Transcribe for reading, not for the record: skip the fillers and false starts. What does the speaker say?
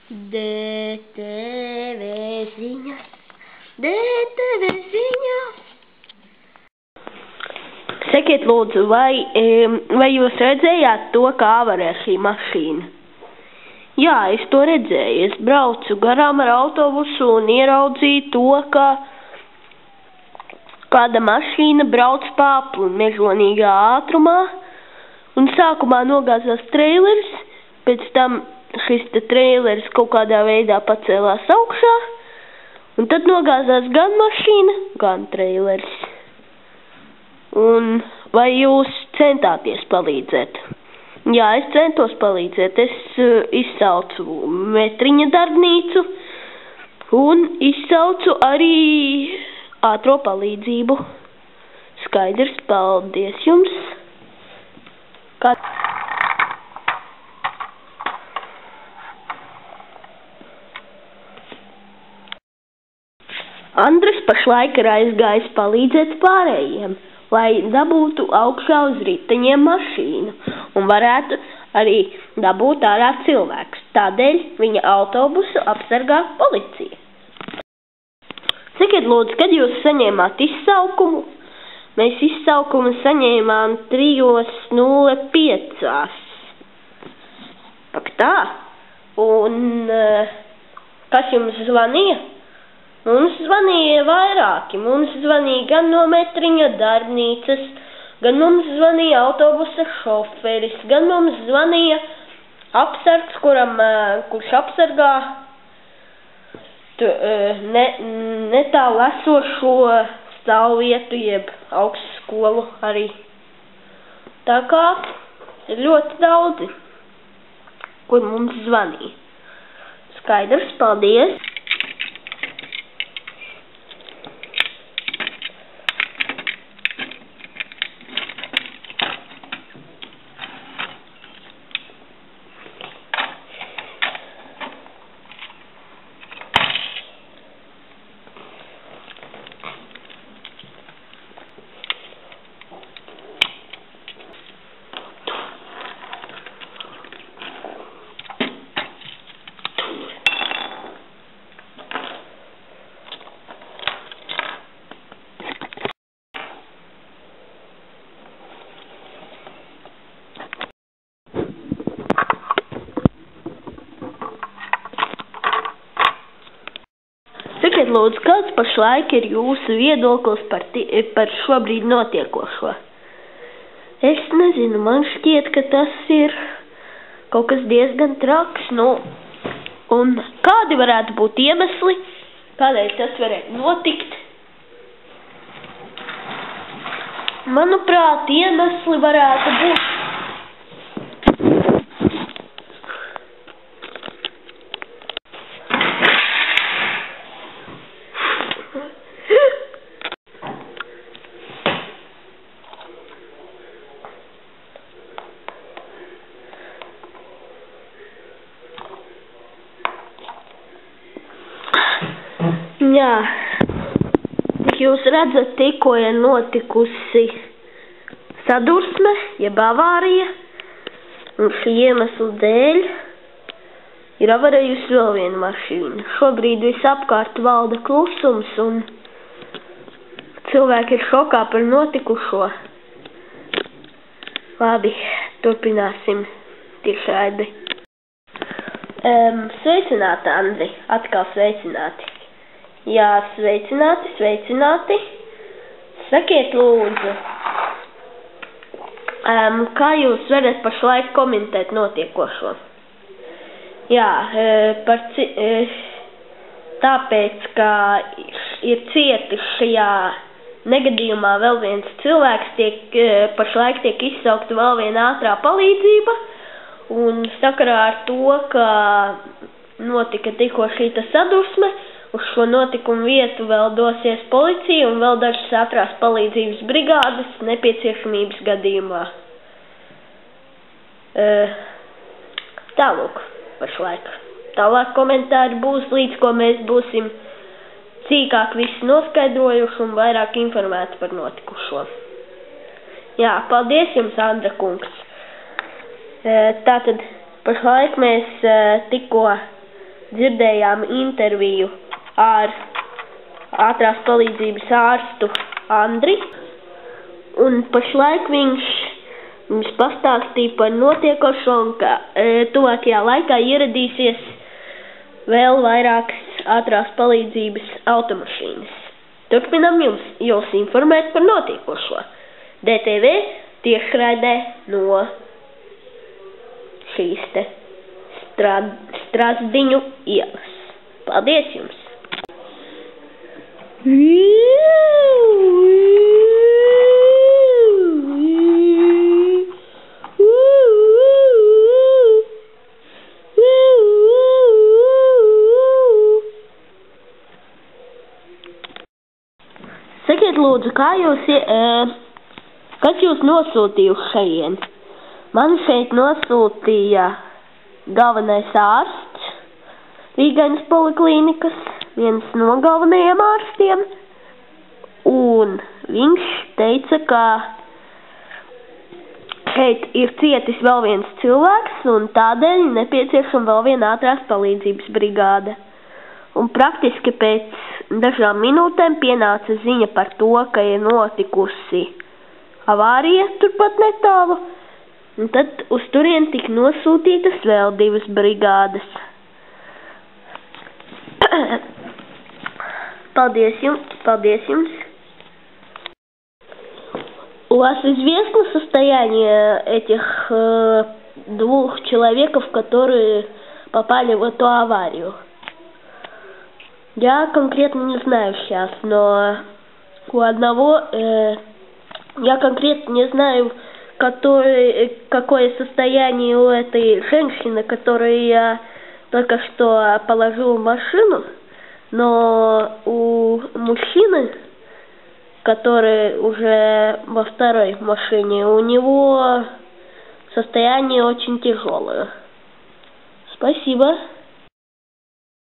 DTV ziņas, DTV ziņas. Sakiet lūdzu, vai jūs redzējāt to, kā avarē šī mašīna? Jā, es to redzēju. Es braucu garām ar autobusu un ieraudzīju to, ka kāda mašīna brauc pa apli mežonīgā ātrumā, un sākumā nogāzās treileris, pēc tam šis treileris kaut kādā veidā pacēlās augšā, un tad nogāzās gan mašīna, gan treileris. Un vai jūs centāties palīdzēt? Jā, es centos palīdzēt. Es izsaucu metriņa darbnīcu un izsaucu arī ātro palīdzību. Skaidrs, paldies jums. Andris pašlaik ir aizgājis palīdzēt pārējiem, lai dabūtu augšā uz riteņiem mašīnu un varētu arī dabūt ārā cilvēkus. Tādēļ viņa autobusu apsargā policija. Sakiet lūdzu, kad jūs saņēmāt izsaukumu? Mēs izsaukumu saņēmām 3:05. Ak tā? Un kas jums zvanīja? Mums zvanīja vairāki. Mums zvanīja gan no metriņa darbnīcas, gan mums zvanīja autobusa šoferis, gan mums zvanīja apsargs, kurš apsargā netālu esošo stāvvietu jeb augstskolu arī. Tā kā ir ļoti daudzi, kur mums zvanīja. Skaidrs, paldies! Sakiet lūdzu, kāds pašlaik ir jūsu viedoklis par šobrīd notiekošo? Es nezinu, man šķiet, ka tas ir kaut kas diezgan traks, un kādi varētu būt iemesli, kādēļ tas varētu notikt? Manuprāt, iemesli varētu būt Jā, jūs redzat, tikko ir notikusi sadursme, jeb avārija, un šī iemesla dēļ ir avarējusi vēl viena mašīna. Šobrīd visapkārt valda klusums, un cilvēki ir šokā par notikušo. Labi, turpināsim tiešraidi. Sveicināti, Andri, atkal sveicināti. Jā, sveicināti. Sakiet lūdzu, kā jūs varat pašlaik komentēt notiekošo? Jā, tāpēc, ka ir cietis šajā negadījumā vēl viens cilvēks, pašlaik tiek izsaukta vēl viena ātrā palīdzība, un sakarā ar to, ka notika tikko šīta sadursme, uz šo notikumu vietu vēl dosies policija un vēl dažas ātrās palīdzības brigādes nepieciešamības gadījumā. Tālūk pašlaik. Tālāk komentāri būs, līdz ko mēs būsim cīkāk visi noskaidrojuši un vairāk informēti par notikušo. Jā, paldies jums, Andra kungs. Tātad pašlaik mēs tikko dzirdējām interviju ar ātrās palīdzības ārstu Andri, un pašlaik viņš pastāstīja par notiekošo un ka tuvākajā laikā ieradīsies vēl vairākas ātrās palīdzības automašīnas. Turpinam jūs informēt par notiekošo. DTV tiešraidē no šīs te Strazdiņu ielas. Paldies jums! Sakiet lūdzu, kas jūs nosūtīja uz šejieni? Man šeit nosūtīja galvenais ārsts Rīgainas poliklīnikas, viens no galvenajiem ārstiem, un viņš teica, ka šeit ir cietis vēl viens cilvēks, un tādēļ nepieciešama vēl viena ātrās palīdzības brigāde. Un praktiski pēc dažām minūtēm pienāca ziņa par to, ka ir notikusi avārija turpat netālu, un tad uz turien tika nosūtītas vēl 2 brigādes. Paldies jums. У вас известно состояние этих 2 человеков, которые попали в эту аварию? Я конкретно не знаю сейчас, но у одного я конкретно не знаю, какое состояние у этой женщины, которую я только что положил в машину, но у мужчины, который уже во второй машине, у него состояние очень тяжелое. Спасибо.